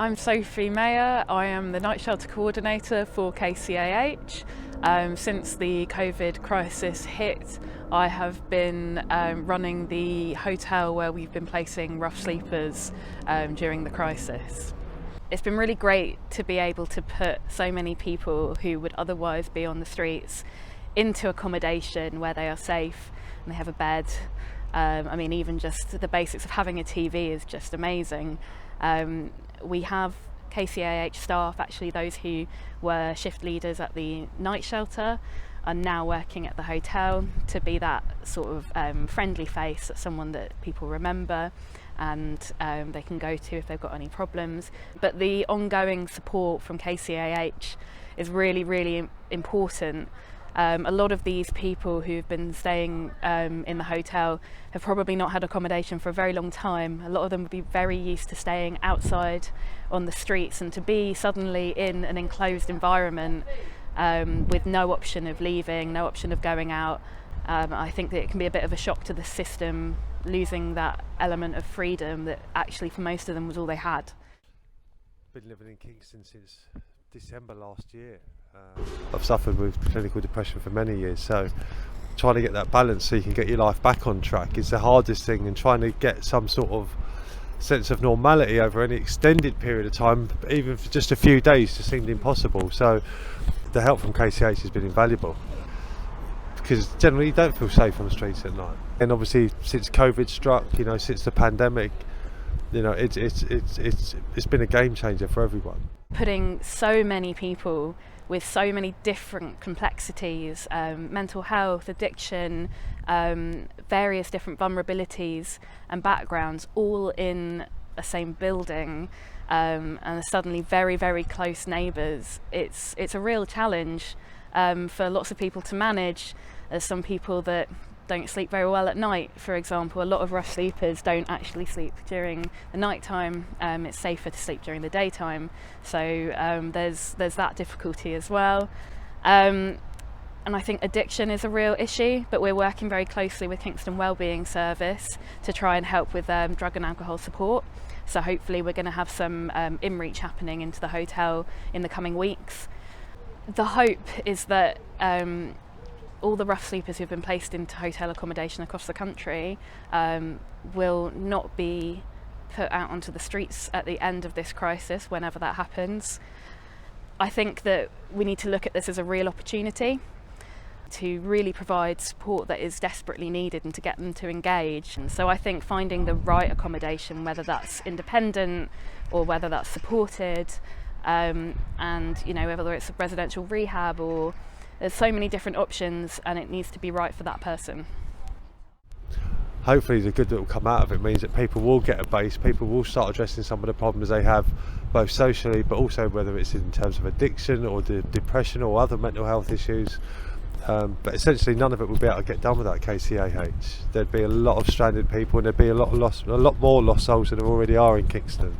I'm Sophie Mayer. I am the night shelter coordinator for KCAH. Since the COVID crisis hit, I have been running the hotel where we've been placing rough sleepers during the crisis. It's been really great to be able to put so many people who would otherwise be on the streets into accommodation where they are safe and they have a bed. Even just the basics of having a TV is just amazing. We have KCAH staff, actually those who were shift leaders at the night shelter, are now working at the hotel to be that sort of friendly face, someone that people remember and they can go to if they've got any problems. But the ongoing support from KCAH is really, really important. A lot of these people who've been staying in the hotel have probably not had accommodation for a very long time. A lot of them would be very used to staying outside on the streets, and to be suddenly in an enclosed environment with no option of leaving, no option of going out, I think that it can be a bit of a shock to the system, losing that element of freedom that actually for most of them was all they had. Been living in Kingston since December last year. I've suffered with clinical depression for many years, so trying to get that balance so you can get your life back on track is the hardest thing, and trying to get some sort of sense of normality over any extended period of time, even for just a few days, just seemed impossible. So the help from KCH has been invaluable, because generally you don't feel safe on the streets at night. And obviously since COVID struck, since the pandemic, it's been a game changer for everyone. Putting so many people with so many different complexities, mental health, addiction, various different vulnerabilities and backgrounds, all in the same building, and suddenly very, very close neighbours. It's a real challenge for lots of people to manage. There's some people that don't sleep very well at night, for example. A lot of rough sleepers don't actually sleep during the night time. It's safer to sleep during the daytime, so there's that difficulty as well. And I think addiction is a real issue, but we're working very closely with Kingston Wellbeing Service to try and help with drug and alcohol support. So hopefully we're going to have some in-reach happening into the hotel in the coming weeks. The hope is that all the rough sleepers who've been placed into hotel accommodation across the country will not be put out onto the streets at the end of this crisis, whenever that happens. I think that we need to look at this as a real opportunity to really provide support that is desperately needed and to get them to engage. And so I think finding the right accommodation, whether that's independent or whether that's supported, and whether it's a residential rehab, or there's so many different options, and it needs to be right for that person. Hopefully the good that will come out of it means that people will get a base, people will start addressing some of the problems they have, both socially but also whether it's in terms of addiction or depression or other mental health issues. But essentially none of it would be able to get done without KCAH. There'd be a lot of stranded people, and there'd be a lot more lost souls than there already are in Kingston.